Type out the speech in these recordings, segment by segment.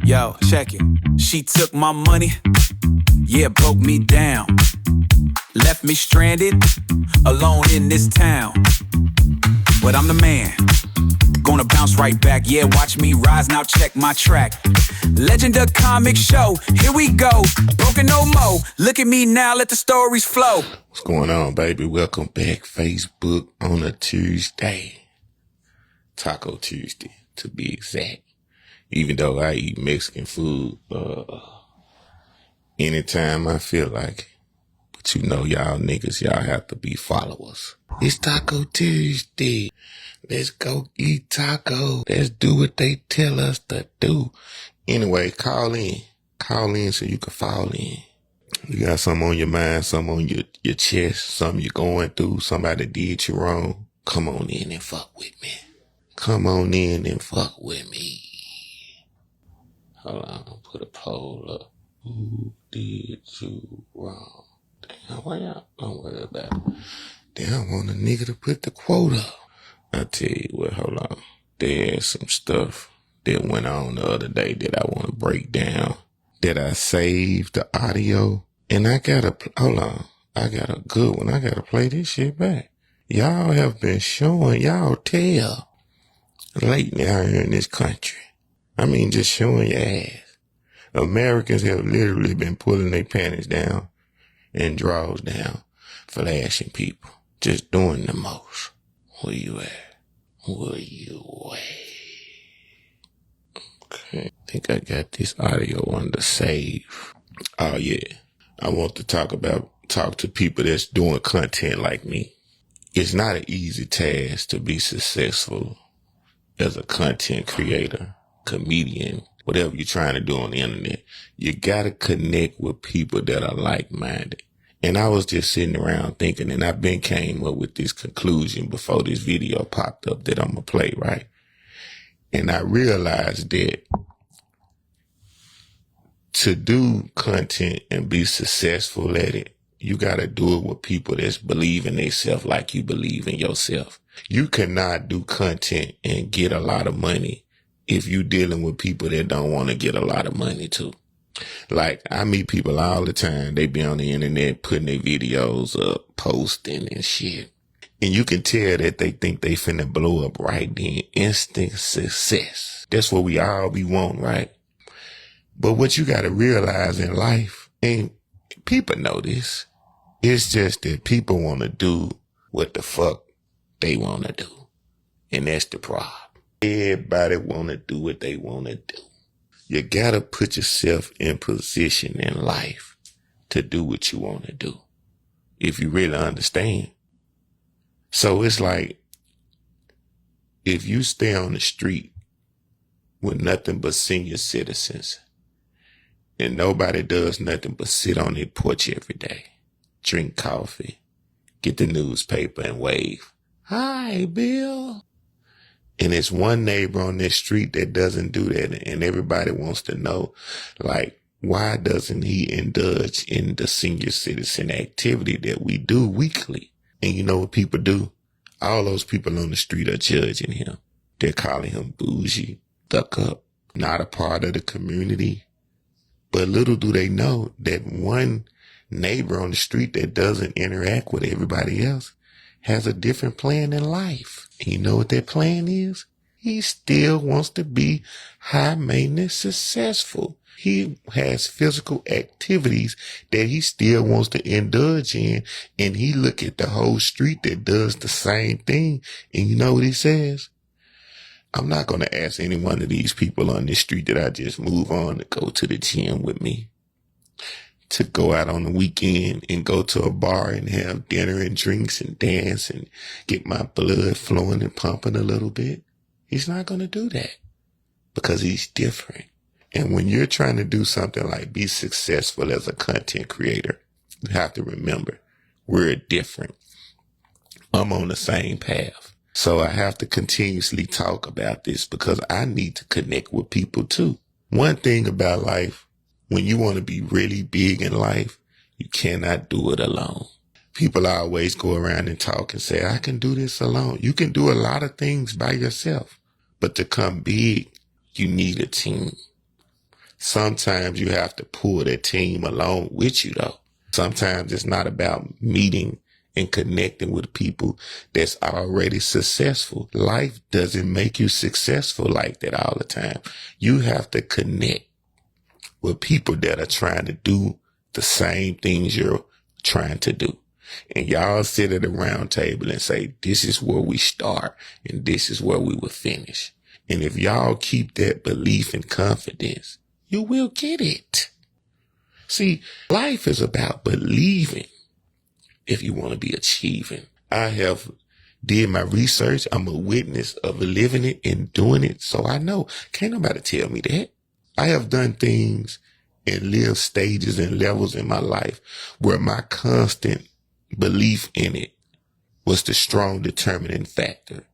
Yo, check it. She took my money, yeah, broke me down. Left me stranded, alone in this town. But I'm the man, gonna bounce right back. Yeah, watch me rise, now check my track. Legend of comic show, here we go. Broken no more, look at me now, let the stories flow. What's going on, baby? Welcome back, Facebook, on a Tuesday. Taco Tuesday, to be exact. Even though I eat Mexican food anytime I feel like it. But you know, y'all niggas, y'all have to be followers. It's Taco Tuesday. Let's go eat taco. Let's do what they tell us to do. Anyway, call in. Call in so you can fall in. You got something on your mind, something on your chest, something you're going through, somebody did you wrong. Come on in and fuck with me. Come on in and fuck with me. Hold on, put a poll up. Who did you wrong? Damn, why y'all don't worry about it? Damn, I want a nigga to put the quote up. I tell you what, hold on. There's some stuff that went on the other day that I want to break down. That I saved the audio. And I got a good one. I got to play this shit back. Y'all have been showing y'all tail lately out here in this country. I mean, just showing your ass. Americans have literally been pulling their panties down and drawers down, flashing people, just doing the most. Where you at? Where you at? Okay, I think I got this audio under save. Oh yeah, I want to talk to people that's doing content like me. It's not an easy task to be successful as a content creator, comedian, whatever you're trying to do on the internet. You gotta connect with people that are like-minded. And I was just sitting around thinking, and I came up with this conclusion before this video popped up that I'm gonna play, right? And I realized that to do content and be successful at it, you gotta do it with people that's believe in themselves like you believe in yourself. You cannot do content and get a lot of money if you dealing with people that don't want to get a lot of money too. Like, I meet people all the time. They be on the internet putting their videos up, posting and shit. And you can tell that they think they finna blow up right then. Instant success. That's what we all be wanting, right? But what you gotta realize in life, and people know this, it's just that people want to do what the fuck they want to do. And that's the problem. Everybody want to do what they want to do. You gotta put yourself in position in life to do what you want to do, if you really understand. So it's like, if you stay on the street with nothing but senior citizens and nobody does nothing but sit on their porch every day, drink coffee, get the newspaper and wave, "Hi, Bill." And it's one neighbor on this street that doesn't do that. And everybody wants to know, like, why doesn't he indulge in the senior citizen activity that we do weekly? And you know what people do? All those people on the street are judging him. They're calling him bougie, stuck up, not a part of the community. But little do they know that one neighbor on the street that doesn't interact with everybody else has a different plan in life. And you know what that plan is? He still wants to be high maintenance successful. He has physical activities that he still wants to indulge in. And he look at the whole street that does the same thing. And you know what he says? I'm not going to ask any one of these people on this street that I just move on to go to the gym with me, to go out on the weekend and go to a bar and have dinner and drinks and dance and get my blood flowing and pumping a little bit. He's not going to do that because he's different. And when you're trying to do something like be successful as a content creator, you have to remember we're different. I'm on the same path. So I have to continuously talk about this because I need to connect with people too. One thing about life, when you want to be really big in life, you cannot do it alone. People always go around and talk and say, I can do this alone. You can do a lot of things by yourself, but to come big, you need a team. Sometimes you have to pull that team along with you though. Sometimes it's not about meeting and connecting with people that's already successful. Life doesn't make you successful like that all the time. You have to connect with people that are trying to do the same things you're trying to do. And y'all sit at a round table and say, this is where we start and this is where we will finish. And if y'all keep that belief and confidence, you will get it. See, life is about believing if you want to be achieving. I have did my research. I'm a witness of living it and doing it. So I know can't nobody tell me that. I have done things and lived stages and levels in my life where my constant belief in it was the strong determining factor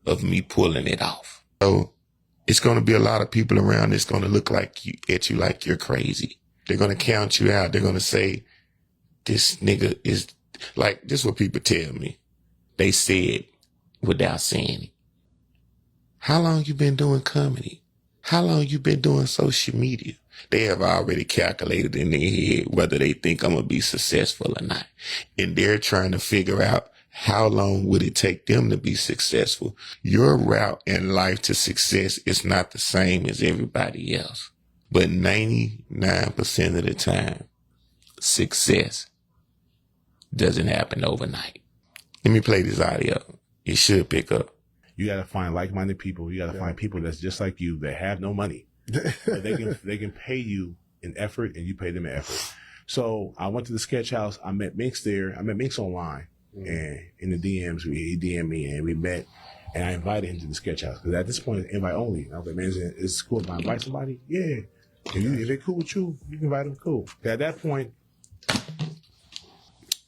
of me pulling it off. So it's going to be a lot of people around that's going to look at you like you're crazy. They're going to count you out. They're going to say, this nigga is like, this is what people tell me. They said without saying it. How long you been doing comedy? How long you been doing social media? They have already calculated in their head whether they think I'm going to be successful or not. And they're trying to figure out how long would it take them to be successful. Your route in life to success is not the same as everybody else. But 99% of the time, success doesn't happen overnight. Let me play this audio. It should pick up. You got to find like-minded people. You got to find people that's just like you that have no money. But they can pay you in effort and you pay them in effort. So I went to the sketch house. I met Minx there. I met Minx online and in the DMs. He DM'd me and we met and I invited him to the sketch house because at this point it's invite only. I was like, man, it's cool if I invite somebody. Yeah. If they're cool with you, you can invite them. Cool. At that point.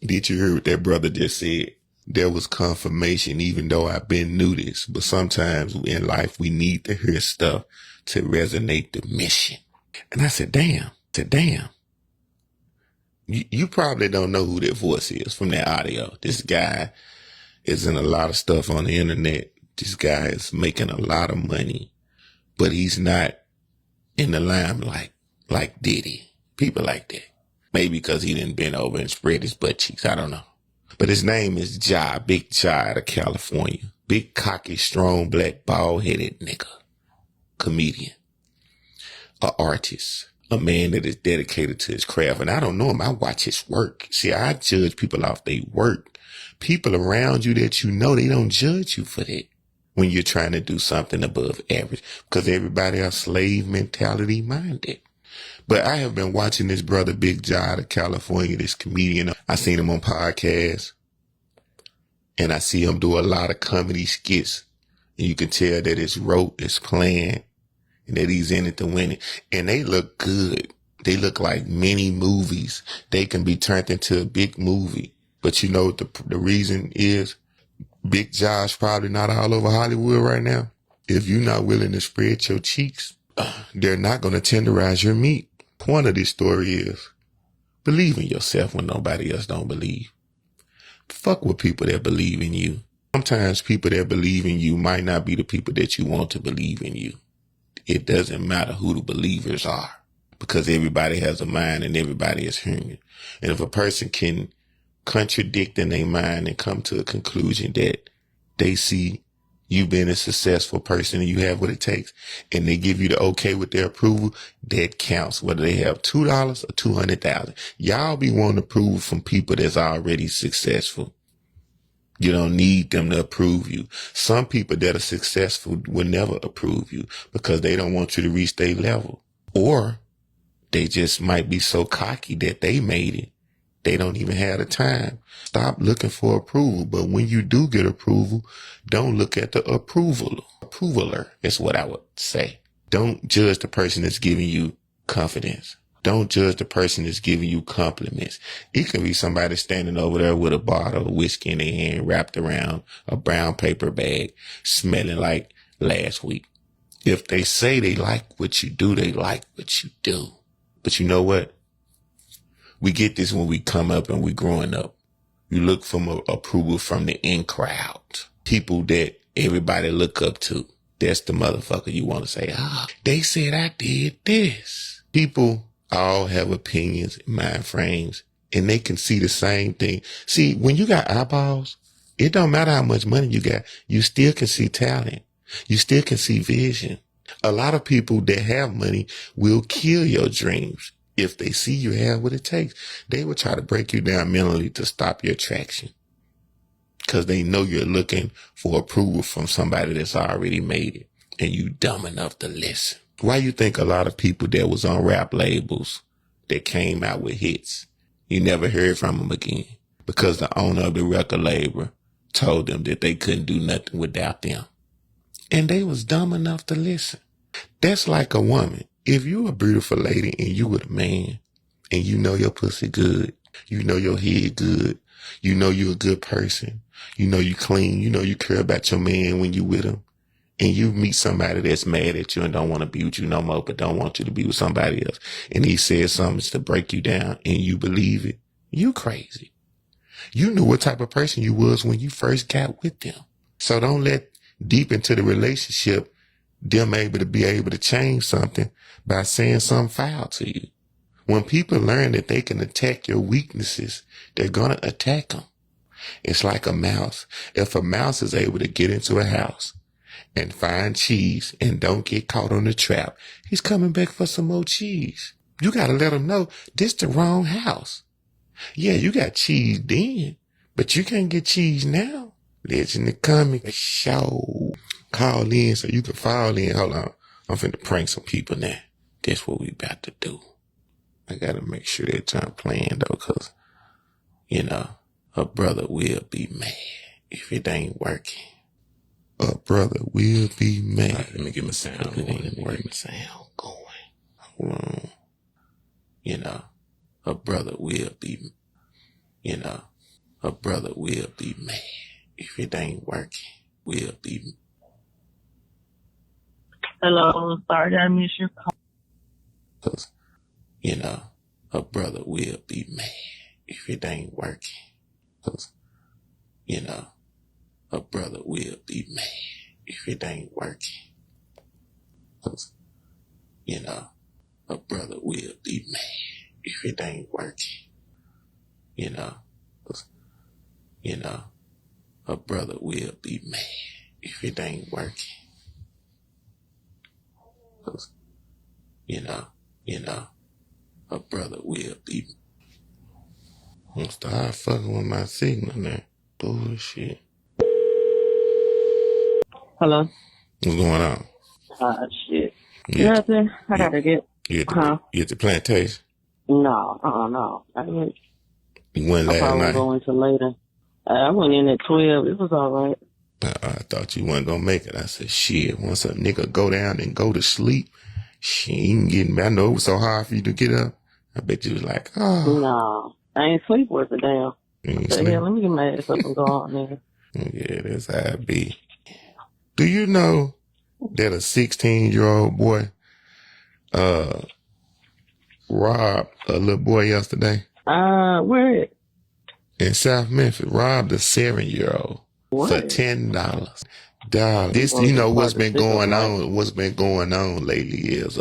Did you hear what that brother just said? There was confirmation, even though I've been knew this. But sometimes in life, we need to hear stuff to resonate the mission. And I said, damn. You probably don't know who that voice is from that audio. This guy is in a lot of stuff on the internet. This guy is making a lot of money, but he's not in the limelight like Diddy. People like that. Maybe because he didn't bend over and spread his butt cheeks. I don't know. But his name is Ja, Big Ja out of California. Big, cocky, strong, black, bald-headed nigga. Comedian. A artist. A man that is dedicated to his craft. And I don't know him. I watch his work. See, I judge people off their work. People around you that you know, they don't judge you for that when you're trying to do something above average. Because everybody are slave mentality minded. But I have been watching this brother, Big Ja out of California, this comedian. I seen him on podcasts. And I see him do a lot of comedy skits. And you can tell that it's wrote, it's planned, and that he's in it to win it. And they look good. They look like mini movies. They can be turned into a big movie. But you know what the reason is? Big Ja's probably not all over Hollywood right now. If you're not willing to spread your cheeks, they're not going to tenderize your meat. Point of this story is believe in yourself when nobody else don't believe. Fuck with people that believe in you. Sometimes people that believe in you might not be the people that you want to believe in you. It doesn't matter who the believers are because everybody has a mind and everybody is human. And if a person can contradict in their mind and come to a conclusion that they see you being a successful person and you have what it takes, and they give you the okay with their approval, that counts, whether they have $2 or 200,000. Y'all be wanting approval from people that's already successful. You don't need them to approve you. Some people that are successful will never approve you because they don't want you to reach their level. Or they just might be so cocky that they made it. They don't even have the time. Stop looking for approval. But when you do get approval, don't look at the approvaler is what I would say. Don't judge the person that's giving you confidence. Don't judge the person that's giving you compliments. It can be somebody standing over there with a bottle of whiskey in their hand wrapped around a brown paper bag, smelling like last week. If they say they like what you do, they like what you do. But you know what? We get this when we come up and we growing up. You look for approval from the in crowd. People that everybody look up to. That's the motherfucker you want to say, they said I did this. People all have opinions, mind frames, and they can see the same thing. See, when you got eyeballs, it don't matter how much money you got. You still can see talent. You still can see vision. A lot of people that have money will kill your dreams. If they see you have what it takes, they will try to break you down mentally to stop your traction. Because they know you're looking for approval from somebody that's already made it. And you dumb enough to listen. Why you think a lot of people that was on rap labels that came out with hits, you never heard from them again? Because the owner of the record label told them that they couldn't do nothing without them. And they was dumb enough to listen. That's like a woman. If you a beautiful lady and you with a man and you know your pussy good, you know your head good, you know you a good person, you know you clean, you know you care about your man when you with him, and you meet somebody that's mad at you and don't want to be with you no more, but don't want you to be with somebody else, and he says something to break you down and you believe it, you crazy. You knew what type of person you was when you first got with them. So don't let deep into the relationship them able to change something by saying something foul to you. When people learn that they can attack your weaknesses, they're going to attack them. It's like a mouse. If a mouse is able to get into a house and find cheese and don't get caught on the trap, he's coming back for some more cheese. You got to let him know this the wrong house. Yeah, you got cheese then, but you can't get cheese now. Legend the comic show. Call in so you can fall in. Hold on. I'm finna prank some people now. That's what we about to do. I gotta make sure that time playing though, cause, you know, a brother will be mad if it ain't working. A brother will be mad. Right, let me get my sound going. Let me get my sound going. Hold on. You know, a brother will be, you know, a brother will be mad if it ain't working. Will be. Hello, sorry I missed your call. Cause, you know, a brother will be mad if it ain't working. Cause, you know, a brother will be mad if it ain't working. Cause, you know, a brother will be mad if it ain't working. You know, cause, you know, a brother will be mad if it ain't working. Cause, you know, a brother will be. I'm start fucking with my signal now. Bullshit. Hello? What's going on? Shit. You Nothing. I gotta get. you at the plantation? No, no. I went. You went I last probably night? going to later. I went in at 12. It was all right. I thought you wasn't gonna make it. I said, shit, once a nigga go down and go to sleep, she ain't getting back. I know it was so hard for you to get up. I bet you was like, oh. No, I ain't sleep worth a damn. You ain't So, sleep? yeah, let me get my ass up and go on there. Yeah, that's how it be. Do you know that a 16-year-old boy robbed a little boy yesterday? Where it? In South Memphis, robbed a 7-year-old for $10. This, you know, what's been going on lately is,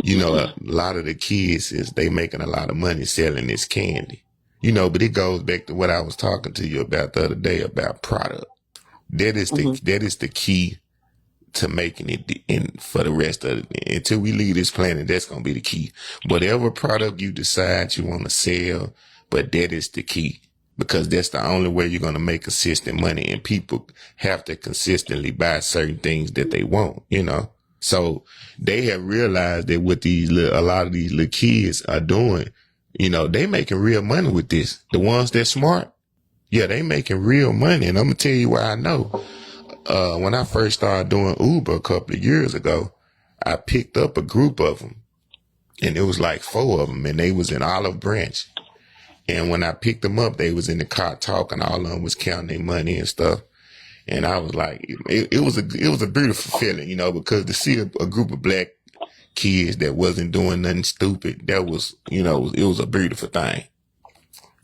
you know, a lot of the kids they making a lot of money selling this candy, you know, but it goes back to what I was talking to you about the other day about product. That is the key to making it in for the rest of it. Until we leave this planet, that's going to be the key. Whatever product you decide you want to sell, but that is the key, because that's the only way you're going to make consistent money, and people have to consistently buy certain things that they want, you know? So they have realized that what a lot of these little kids are doing, you know, they making real money with this. The ones that smart, yeah, they making real money. And I'm going to tell you why I know. When I first started doing Uber a couple of years ago, I picked up a group of them, and it was like 4 of them, and they was in Olive Branch. And when I picked them up, they was in the car talking. All of them was counting their money and stuff. And I was like, it was a beautiful feeling, you know, because to see a group of black kids that wasn't doing nothing stupid, that was, you know, it was a beautiful thing.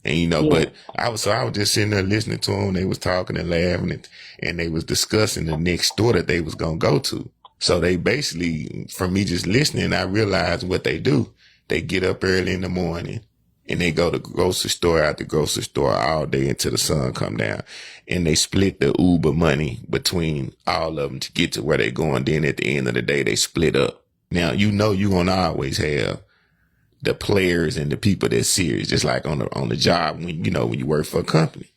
And, you know, but I was just sitting there listening to them. They was talking and laughing, and they was discussing the next store that they was going to go to. So they basically, from me just listening, I realized what they do. They get up early in the morning and they go to grocery store after grocery store all day until the sun come down. And they split the Uber money between all of them to get to where they're going. Then at the end of the day, they split up. Now, you're going to always have the players and the people that's serious, just like on the job when you work for a company.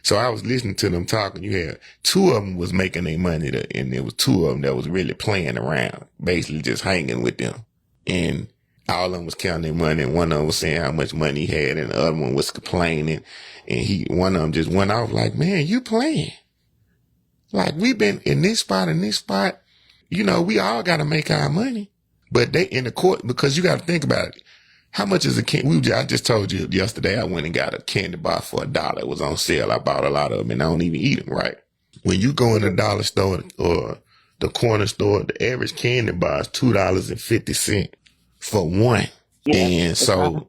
So I was listening to them talking. You had two of them was making their money, and there was two of them that was really playing around, basically just hanging with them. And all of them was counting their money, and one of them was saying how much money he had, and the other one was complaining. And one of them just went off like, man, you playing. Like, we've been in this spot and this spot. We all got to make our money. But they in the court, because you got to think about it. How much is a candy? I just told you yesterday I went and got a candy bar for $1. It was on sale. I bought a lot of them and I don't even eat them, right? When you go in the dollar store or the corner store, the average candy bar is $2.50 for one. Yeah, and so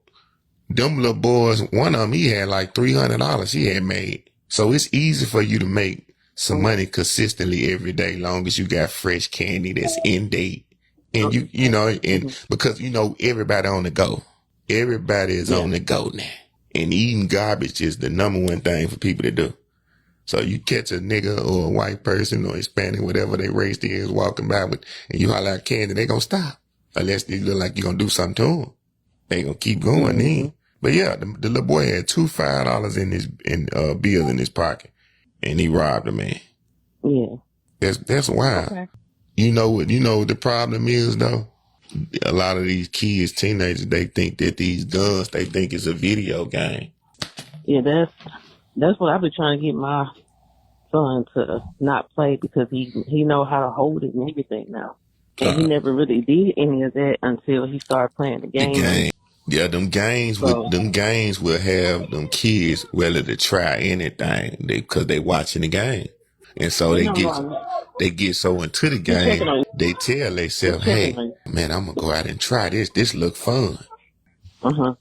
them little boys, one of them, he had like $300 he had made. So it's easy for you to make some money consistently every day, long as you got fresh candy that's in date. And because everybody on the go. Everybody is on the go now. And eating garbage is the number one thing for people to do. So you catch a nigga or a white person or Hispanic, whatever they race is, walking by with, and you holler out candy, they gonna stop. Unless they look like you're gonna do something to them. They gonna keep going in. But yeah, the little boy had two $5 in his, bills in his pocket. And he robbed a man. Yeah. That's wild. Okay. You know what the problem is though? A lot of these kids, teenagers, they think that these guns, they think it's a video game. Yeah, that's what I've been trying to get my son to not play, because he know how to hold it and everything now. And he never really did any of that until he started playing the game. Yeah, them games will have them kids ready to try anything because they watching the game. And so they get so into the game, they tell themselves, hey, man, I'm going to go out and try this. This look fun. Uh-huh.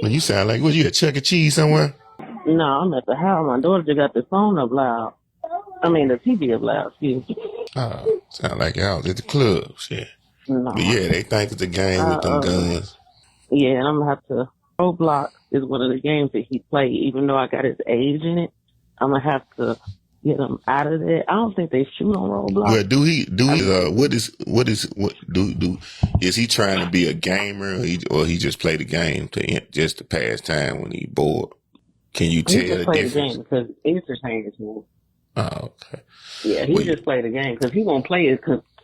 When you sound like, was you at Chuck E. Cheese somewhere? No, I'm at the house. My daughter just got the phone up loud. I mean, the TV up loud, excuse me. Oh, sound like y'all was at the club, shit. No. But yeah, they think it's a game with them guns. Yeah, and I'm going to have to, Roblox is one of the games that he played, even though I got his age in it. I'm going to have to get him out of there. I don't think they shoot on Roblox. Well, is he trying to be a gamer or he just play the game just to pass time when he bored? Can you tell the difference? He just play the game because entertainment is more. Oh, okay. Yeah, he just play the game because he won't play it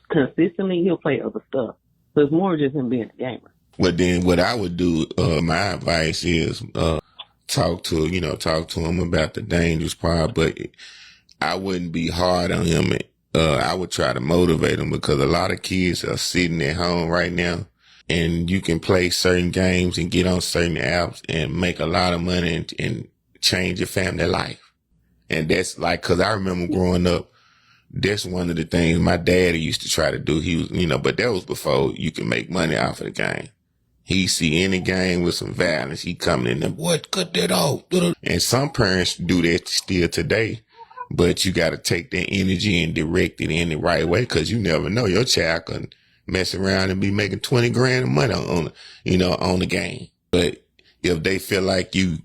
consistently. He'll play other stuff. So it's more just him being a gamer. Well, then what I would do, my advice is talk to him about the dangerous part, but I wouldn't be hard on him. I would try to motivate him because a lot of kids are sitting at home right now, and you can play certain games and get on certain apps and make a lot of money and change your family life. And that's like, cause I remember growing up, that's one of the things my daddy used to try to do. He was, but that was before you can make money off of the game. He see any game with some violence, he coming in there, what, cut that off. And some parents do that still today, but you got to take that energy and direct it in the right way, because you never know, your child can mess around and be making 20 grand of money on the game. But if they feel like you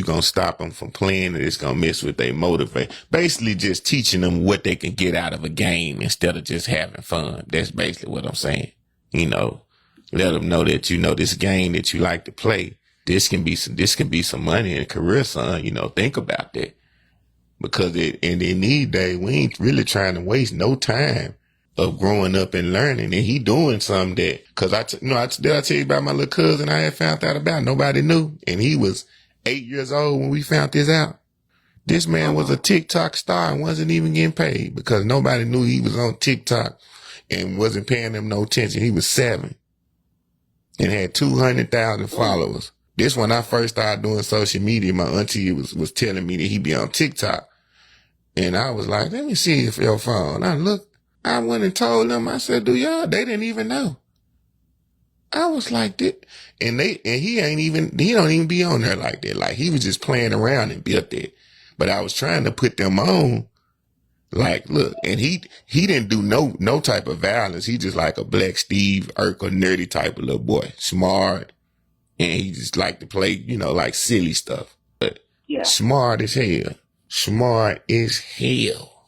gonna stop them from playing, and it's gonna mess with their motivate. Basically just teaching them what they can get out of a game instead of just having fun. That's basically what I'm saying. Let them know that, this game that you like to play, this can be some money and career, son. Think about that. Because in these days, we ain't really trying to waste no time of growing up and learning. And he doing something that, cause did I tell you about my little cousin I had found out about? Nobody knew. And he was 8 years old when we found this out. This man was a TikTok star and wasn't even getting paid because nobody knew he was on TikTok and wasn't paying them no attention. He was 7 and had 200,000 followers. This when I first started doing social media, my auntie was telling me that he be on TikTok. And I was like, let me see if your phone. I went and told them, I said, they didn't even know. I was like that. And he don't even be on there like that. Like he was just playing around and built that. But I was trying to put them on Like, look, and he didn't do no type of violence. He just like a black Steve Urkel, nerdy type of little boy, smart, and he just like to play, like silly stuff, but Yeah. smart as hell. Smart as hell.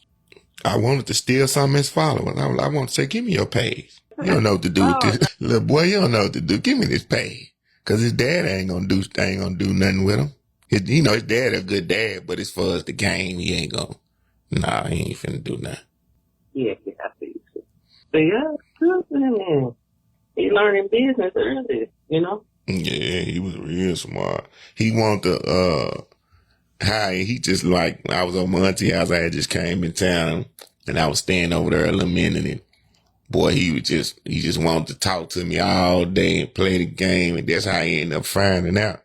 I wanted to steal some of his followers. I want to say, give me your page. You don't know what to do with this. Little boy, you don't know what to do. Give me this page. Cause his dad ain't gonna do nothing with him. His dad a good dad, but as far as the game, he ain't gonna. Nah, he ain't finna do nothing. Yeah, I see. But yeah, good for him, man. He learning business early, Yeah, he was real smart. He wanted to, he just like, I was on my auntie house, I had just came in town, and I was staying over there a little minute, and boy, he just wanted to talk to me all day and play the game, and that's how he ended up finding out.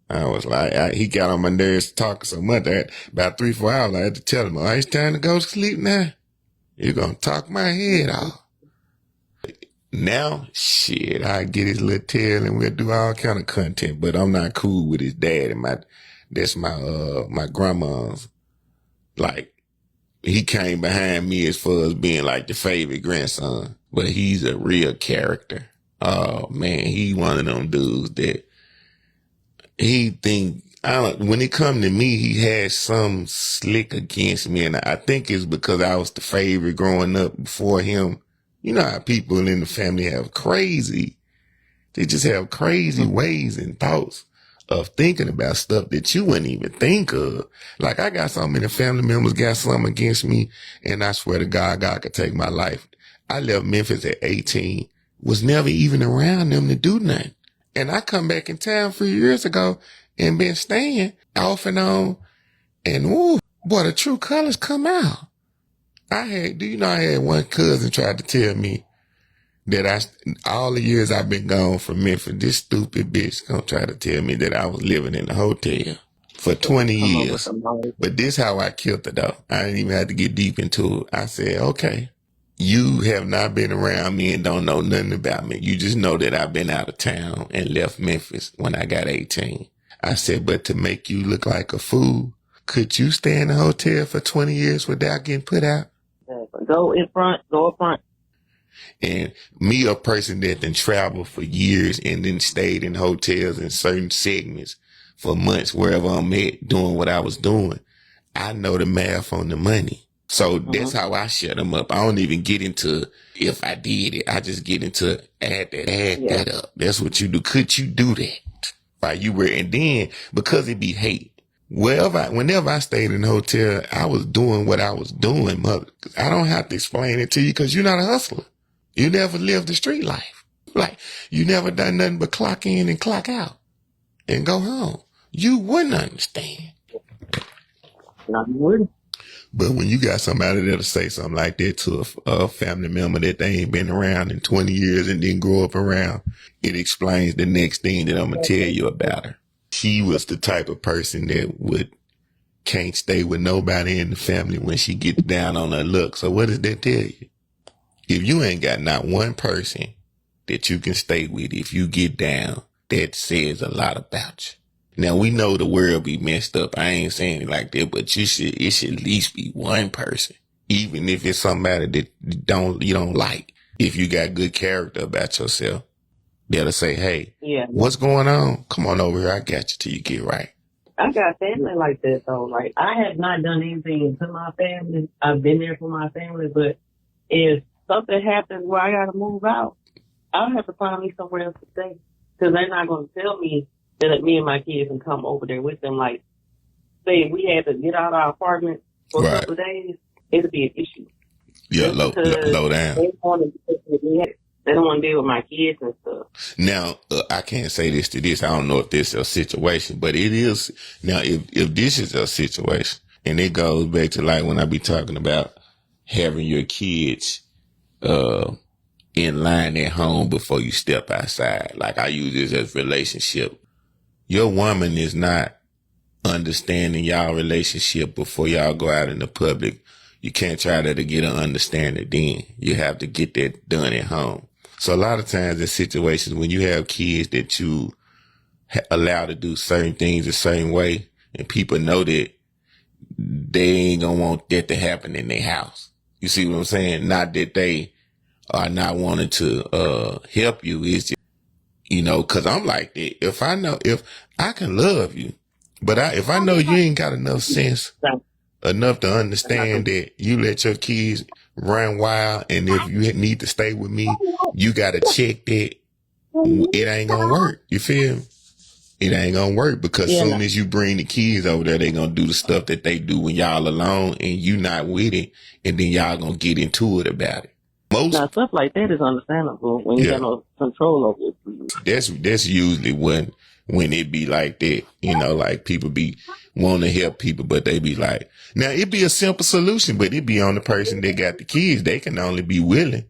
I was like, he got on my nerves talking so much that about 3-4 hours, I had to tell him, it's time to go to sleep now. You're going to talk my head off. Now, shit, I get his little tail and we'll do all kind of content, but I'm not cool with his dad and that's my grandma's. Like, he came behind me as far as being like the favorite grandson, but he's a real character. Oh man, he one of them dudes that when it come to me, he has some slick against me. And I think it's because I was the favorite growing up before him. You know how people in the family they just have crazy ways and thoughts of thinking about stuff that you wouldn't even think of. Like I got so many family members got something against me, and I swear to God could take my life. I left Memphis at 18, was never even around them to do nothing. And I come back in town 3 years ago and been staying off and on. And boy, the true colors come out. I had one cousin tried to tell me that all the years I've been gone from Memphis, this stupid bitch gonna try to tell me that I was living in a hotel for 20 years. But this how I killed it though. I didn't even have to get deep into it. I said, okay, you have not been around me and don't know nothing about me. You just know that I've been out of town and left Memphis when I got 18. I said, but to make you look like a fool, could you stay in a hotel for 20 years without getting put out? Go up front. And me, a person that then traveled for years and then stayed in hotels in certain segments for months, wherever I'm at, doing what I was doing, I know the math on the money. So that's how I shut them up. I don't even get into if I did it. I just get into add that up. That's what you do. Could you do that? Right? And then because it be hate. Whenever I stayed in a hotel, I was doing what I was doing, mother. I don't have to explain it to you because you're not a hustler. You never lived the street life. Like, you never done nothing but clock in and clock out and go home. You wouldn't understand. No, you wouldn't. But when you got somebody that'll say something like that to a family member that they ain't been around in 20 years and didn't grow up around, it explains the next thing that I'm going to tell you about her. She was the type of person that can't stay with nobody in the family when she gets down on her luck. So what does that tell you? If you ain't got not one person that you can stay with, if you get down, that says a lot about you. Now we know the world be messed up. I ain't saying it like that, but it should at least be one person, even if it's somebody that you don't like. If you got good character about yourself, they'll say, hey, what's going on? Come on over here. I got you till you get right. I got family like that though. Like I have not done anything to my family. I've been there for my family, but if something happens where I got to move out, I'll have to find me somewhere else to stay. Because they're not going to tell me that me and my kids can come over there with them. Like, say we had to get out of our apartment for a couple of days, it'll be an issue. Yeah, low down. They don't want to deal with my kids and stuff. Now, I can't say this to this. I don't know if this is a situation, but it is. Now, if this is a situation, and it goes back to like when I be talking about having your kids in line at home before you step outside. Like I use this as relationship. Your woman is not understanding y'all relationship before y'all go out in the public. You can't try to get an understanding then. You have to get that done at home. So a lot of times in situations when you have kids that you allow to do certain things a certain way and people know that they ain't gonna want that to happen in their house. You see what I'm saying? Not that they are not wanting to help you. It's just, cause I'm like that. If I can love you, but if I know you ain't got enough sense, enough to understand that you let your kids run wild, and if you need to stay with me, you gotta check that. It ain't gonna work. You feel me? It ain't gonna work, because soon as you bring the kids over there, they gonna do the stuff that they do when y'all alone and you not with it, and then y'all gonna get into it about it. Now, stuff like that is understandable when you got no control over it. That's usually when it be like that, like people be wanting to help people, but they be like, now it be a simple solution, but it be on the person that got the kids. They can only be willing.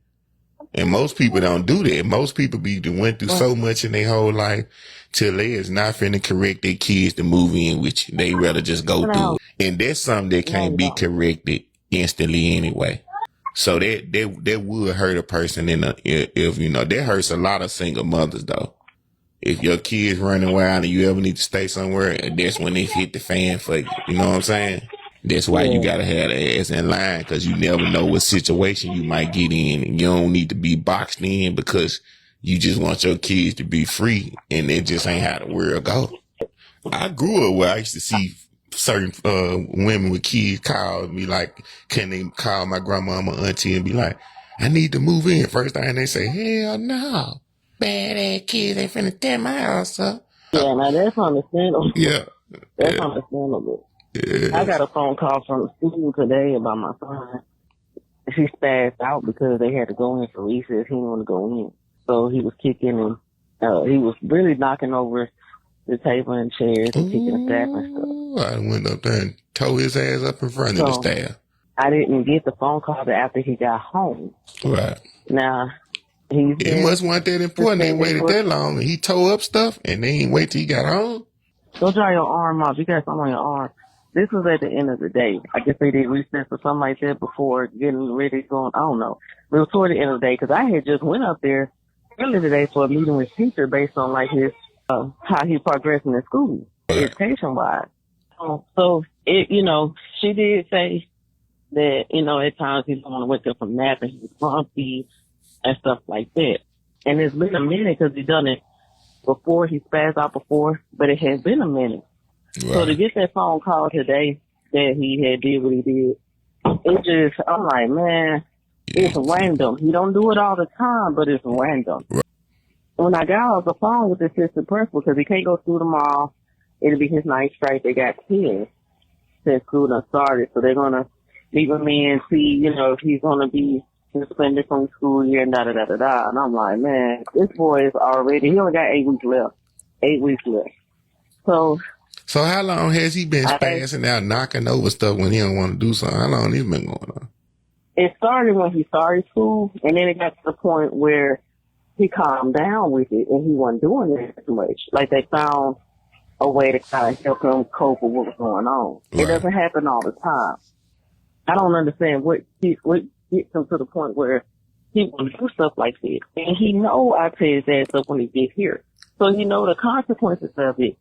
And most people don't do that. Most people went through so much in their whole life till they is not finna correct their kids to move in with you. They rather just go through it. And that's something that can't be corrected instantly anyway. So that would hurt a person if that hurts a lot of single mothers though. If your kids running wild and you ever need to stay somewhere, that's when it hit the fan for you. You know what I'm saying? That's why you gotta have the ass in line, because you never know what situation you might get in, and you don't need to be boxed in because you just want your kids to be free, and that just ain't how the world go. I grew up where I used to see certain women with kids call me like, can they call my grandmama, auntie, and be like, I need to move in. First thing they say, hell no, bad ass kids ain't finna tear my house up. Yeah, now that's understandable. Yeah, that's understandable. Yeah. I got a phone call from the school today about my son. She spazzed out because they had to go in for recess. He didn't want to go in. So he was kicking and he was really knocking over the table and chairs and kicking the staff and stuff. I went up there and tore his ass up in front of the staff. I didn't get the phone call after he got home. Right. Now, it must want that important. They waited that long and he tore up stuff and they ain't wait till he got home. Go dry your arm off. You got something on your arm. This was at the end of the day. I guess they did recess or something like that before getting ready to go on. I don't know. But it was toward the end of the day because I had just went up there earlier today for a meeting with teacher based on like his, how he progressing in school, education wise. So it, she did say that, at times he don't want to wake up from nap and he's grumpy and stuff like that. And it's been a minute because he done it before, he spazzed out before, but it has been a minute. Right. So to get that phone call today that he had did what he did, I'm like, man, it's random. He don't do it all the time, but it's random. Right. When I got off the phone with the assistant principal, because he can't go through tomorrow, it'll be his night strike. They got kids since school done started, so they're gonna meet with me and see, if he's gonna be suspended from school year and da-da-da-da-da. And I'm like, man, this boy is already, he only got 8 weeks left. 8 weeks left. So how long has he been spazzing out, knocking over stuff when he don't want to do something? How long has it been going on? It started when he started school, and then it got to the point where he calmed down with it, and he wasn't doing it as much. Like, they found a way to kind of help him cope with what was going on. Right. It doesn't happen all the time. I don't understand what gets him to the point where he want to do stuff like this. And he know I tear his ass up when he gets here. So he know the consequences of it.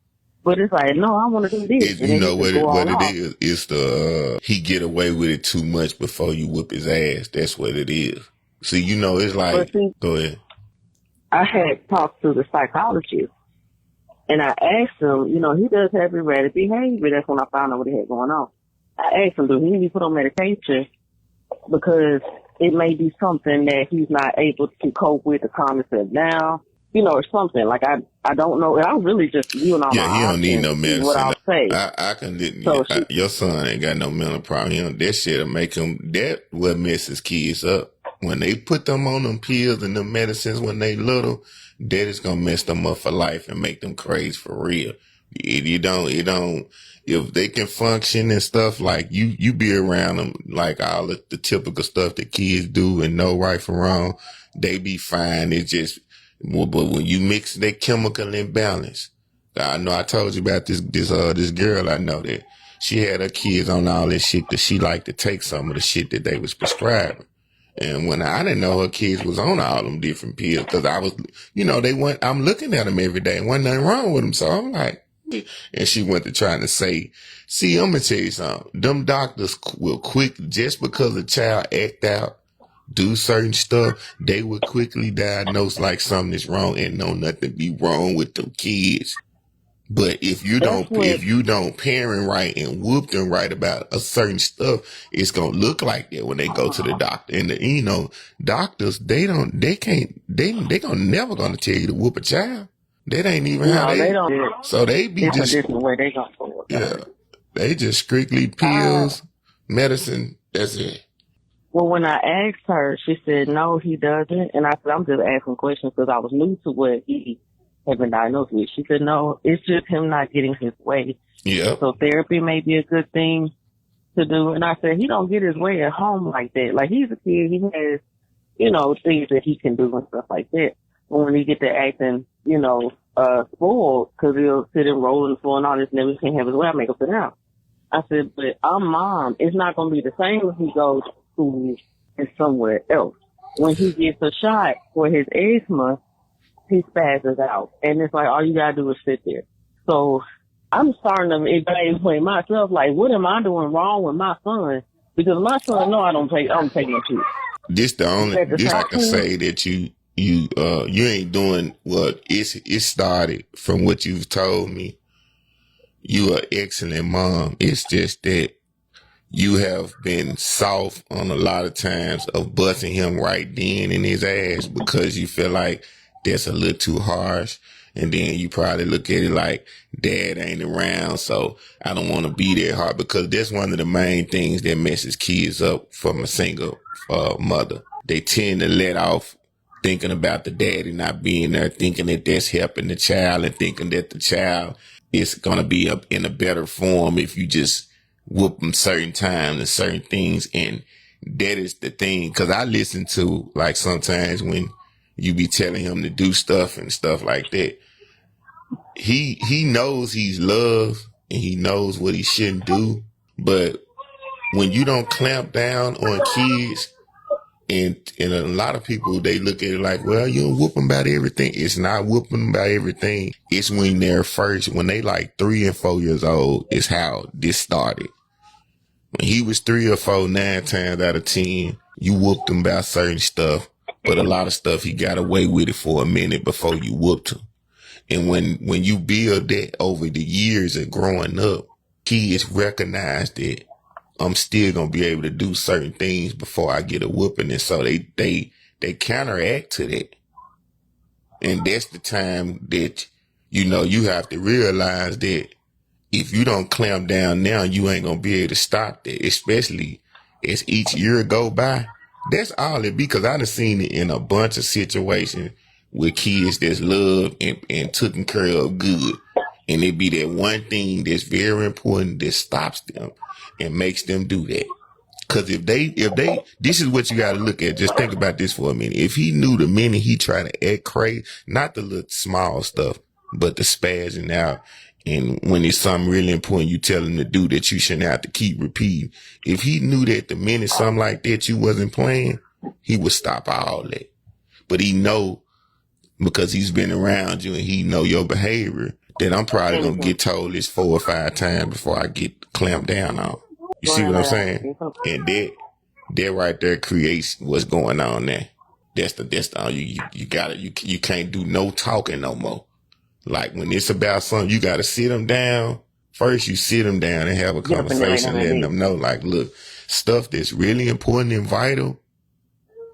But it's like, no, I want to do this. You know what it is? It's the, he get away with it too much before you whoop his ass. That's what it is. See, it's like, go ahead. I had talked to the psychologist and I asked him, he does have erratic behavior. That's when I found out what he had going on. I asked him, do he need to be put on medication? Because it may be something that he's not able to cope with to calm himself down. Or something. Like, I don't know. I really just viewing all my options. Yeah, he don't need no medicine. What I'll say. I can, your son ain't got no mental problem. That shit'll make him, that what messes kids up. When they put them on them pills and them medicines when they little, that is gonna mess them up for life and make them crazy for real. If they can function and stuff, like you be around them, like all the typical stuff that kids do and know right from wrong, they be fine. It's just, but when you mix that chemical imbalance, I know I told you about this girl I know that she had her kids on all this shit that she liked to take some of the shit that they was prescribing. And when I didn't know her kids was on all them different pills, cause I was, I'm looking at them every day and wasn't nothing wrong with them. So I'm like, And she went to trying to say, see, I'm going to tell you something. Them doctors will quick, just because a child act out, do certain stuff, they will quickly diagnose like something is wrong and know nothing be wrong with them kids. But if you don't parent right and whoop them right about a certain stuff, it's gonna look like that when they go to the doctor. And doctors, they gonna never gonna tell you to whoop a child. That ain't even how No, they don't. So they be It's just a different way they gonna do it. yeah, they just strictly pills, medicine. That's it. Well, when I asked her, she said, no, he doesn't. And I said, I'm just asking questions because I was new to what he had been diagnosed with. She said, no, it's just him not getting his way. Yeah. So therapy may be a good thing to do. And I said, he don't get his way at home like that. Like, he's a kid. He has, things that he can do and stuff like that. But when he get to acting, spoiled, because he'll sit and roll on the floor and all this and everything, can't have his way, I make him sit down. I said, but our mom, it's not going to be the same if he goes to school and somewhere else. When he gets a shot for his asthma, he spazzes out. And it's like, all you got to do is sit there. So I'm starting to evaluate myself, like, what am I doing wrong with my son? Because my son, no, I'm taking shit. This I can say that you ain't doing what it started from what you've told me. You are excellent mom. It's just that you have been soft on a lot of times of busting him right then in his ass because you feel like that's a little too harsh. And then you probably look at it like dad ain't around, so I don't want to be there hard, because that's one of the main things that messes kids up from a single mother. They tend to let off thinking about the daddy not being there, thinking that that's helping the child, and thinking that the child is going to be up in a better form if you just whoop them certain times and certain things. And that is the thing, because I listen to, like, sometimes when you be telling him to do stuff and stuff like that, he knows he's loved and he knows what he shouldn't do. But when you don't clamp down on kids, and a lot of people, they look at it like, well, you don't whoop them about everything. It's not whooping them about everything. It's when when they like 3 and 4 years old is how this started. When he was 3 or 4, 9 times out of 10, you whooped him about certain stuff. But a lot of stuff, he got away with it for a minute before you whooped him. And when you build that over the years of growing up, kids recognize that I'm still going to be able to do certain things before I get a whooping. And so they counteract to that. And that's the time that, you have to realize that if you don't clamp down now, you ain't going to be able to stop that, especially as each year go by. That's all it be, because I done seen it in a bunch of situations with kids that's loved and taken care of good. And it be that one thing that's very important that stops them and makes them do that. Because if they, this is what you got to look at. Just think about this for a minute. If he knew the minute he tried to act crazy, not the little small stuff, but the spazzing out, and when it's something really important you tell him to do that you shouldn't have to keep repeating. If he knew that the minute something like that you wasn't playing, he would stop all that. But he know, because he's been around you and he know your behavior, that I'm probably going to get told this 4 or 5 times before I get clamped down on. You see what I'm saying? And that right there creates what's going on there. That's you can't do no talking no more. Like, when it's about something, you got to sit them down. First, you sit them down and have a conversation, letting them know, like, look, stuff that's really important and vital,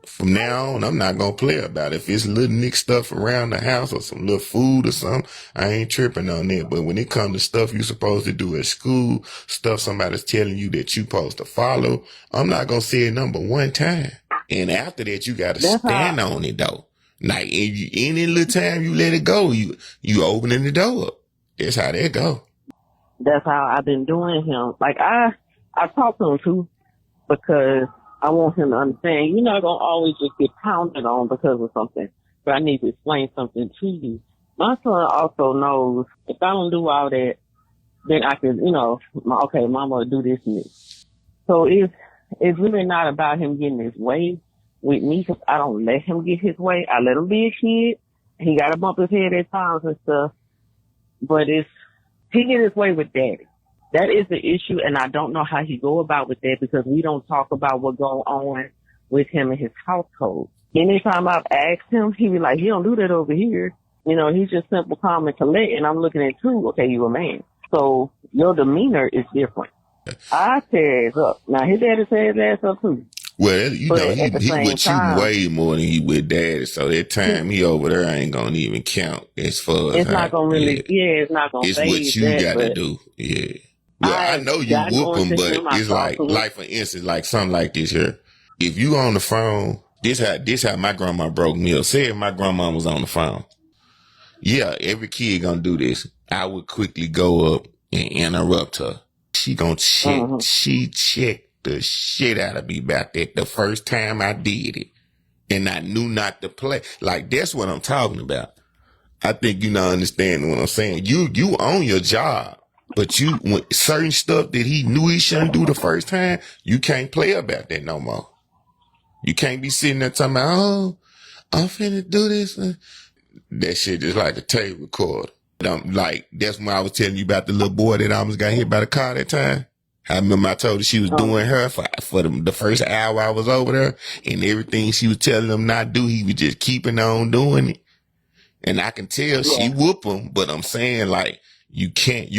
from now on, I'm not going to play about it. If it's little nick stuff around the house or some little food or something, I ain't tripping on that. But when it comes to stuff you're supposed to do at school, stuff somebody's telling you that you're supposed to follow, I'm not going to say it number one time. And after that, you got to stand on it, though. Like, any little time you let it go, you opening the door up. That's how that go. That's how I've been doing him. Like, I talk to him too, because I want him to understand you're not going to always just get pounded on because of something, but I need to explain something to you. My son also knows if I don't do all that, then I can, okay, mama will do this and this. So it's really not about him getting his way with me, because I don't let him get his way. I let him be a kid. He got to bump his head at times and stuff, but he get his way with daddy. That is the issue, and I don't know how he go about with that because we don't talk about what going on with him in his household. Anytime I've asked him, he be like, he don't do that over here. You know, he's just simple, calm, and collect, and I'm looking at you, okay, you a man. So your demeanor is different. I tear his up. Now, his daddy tear his ass up too. Well, you But know, at the he same with time, you way more than he with daddy. So that time he over there ain't gonna even count as far as it's not going to really, it's not going to it's phase what you that, gotta but do. Yeah. Well, I know you gotten whoop on him, to but him. I it's talked to him. like for instance, like something like this here. If you on the phone, this how my grandma broke me up. Say if my grandma was on the phone. Yeah, every kid gonna do this. I would quickly go up and interrupt her. She gonna check. Mm-hmm. She checked the shit out of me about that the first time I did it. And I knew not to play. Like, that's what I'm talking about. I think you not understanding what I'm saying. You own your job. But when certain stuff that he knew he shouldn't do the first time, you can't play about that no more. You can't be sitting there talking about, oh, I'm finna do this. That shit just like the tape recorder. That's when I was telling you about the little boy that almost got hit by the car that time. I remember I told her she was doing her for the first hour I was over there, and everything she was telling him not do, he was just keeping on doing it. And I can tell she whoop him, but I'm saying like, you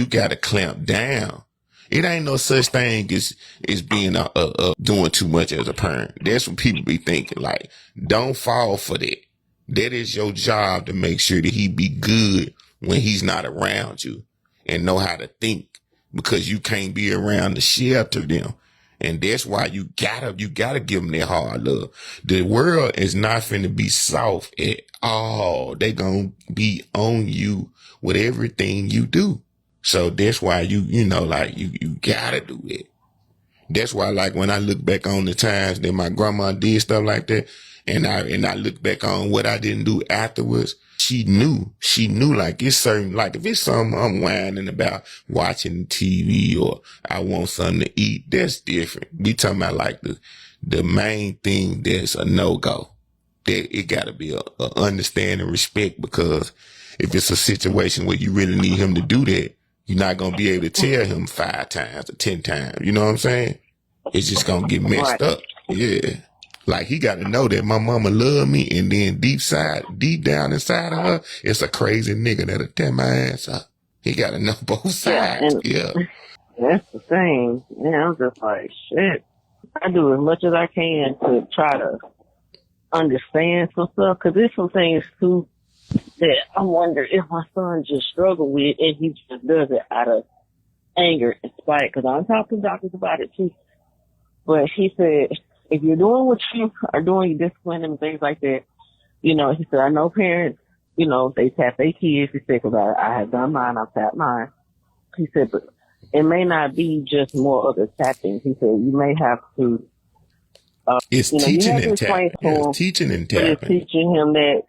gotta clamp down. It ain't no such thing as being doing too much as a parent. That's what people be thinking. Like, don't fall for that. That is your job to make sure that he be good when he's not around you and know how to think, because you can't be around to shelter them. And that's why you gotta give them that hard love. The world is not finna be soft at all. They gonna be on you with everything you do. So that's why you gotta do it. That's why, like, when I look back on the times that my grandma did stuff like that, and I look back on what I didn't do afterwards, she knew like it's certain, like if it's something I'm whining about watching TV or I want something to eat, that's different. We talking about like the main thing that's a no-go. That it gotta be a understanding, respect, because if it's a situation where you really need him to do that, you're not going to be able to tell him 5 times or 10 times. You know what I'm saying? It's just going to get messed up. Yeah. Like, he got to know that my mama love me, and then deep down inside of her, it's a crazy nigga that'll tear my ass up. He got to know both sides. Yeah. That's the thing. Yeah, I'm just like, shit. I do as much as I can to try to understand some stuff, because there's some things, too, that I wonder if my son just struggled with, and he just does it out of anger and spite, because I'm talking to doctors about it, too. But he said, if you're doing what you are doing, you discipline them and things like that, you know, he said, I know parents, you know, they tap their kids. He said, because I have done mine, I've tapped mine. He said, but it may not be just more of the tapping. He said, you may have to, it's teaching and tapping. Yeah, teaching and tapping. It's teaching him that.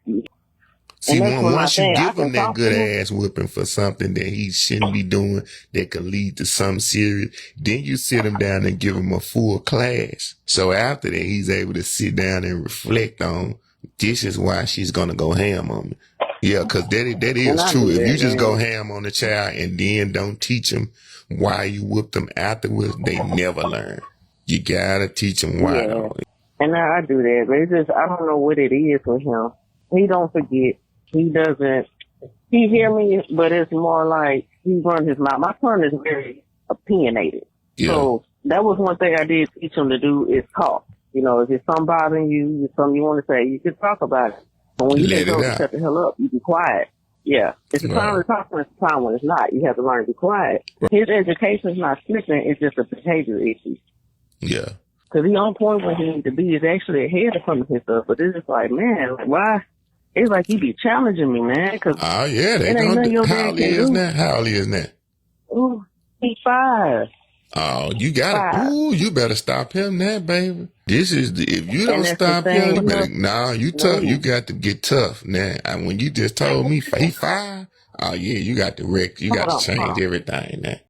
See, once you give him that good ass whipping for something that he shouldn't be doing that could lead to something serious, then you sit him down and give him a full class. So after that, he's able to sit down and reflect on, this is why she's going to go ham on me. Yeah, because that is true. If you just go ham on the child and then don't teach them why you whooped them afterwards, they never learn. You got to teach them why. Yeah. And I do that, but it's just, I don't know what it is with him. He don't forget. He doesn't, he hear me, but it's more like he runs his mouth. My son is very opinionated. Yeah. So that was one thing I did teach him to do, is talk. You know, if it's something bothering you, if something you want to say, you can talk about it. But when you just go shut the hell up, you be quiet. Yeah. It's a time to talk, and it's a time when it's not. You have to learn to be quiet. His education is not slipping, it's just a behavior issue. Yeah. Because he's on point where he needs to be. He's actually ahead of some of his stuff. But it's just like, man, like, why? It's like he be challenging me, man. Cause oh, yeah. They don't. How old is that? How old is that? Ooh, he's 5. Oh, you gotta. Ooh, you better stop him now, baby. This is if you don't stop him, you better. Nah, you tough. You got to get tough now. And when you just told me he 5, oh yeah, you got to wreck. You got to change everything now.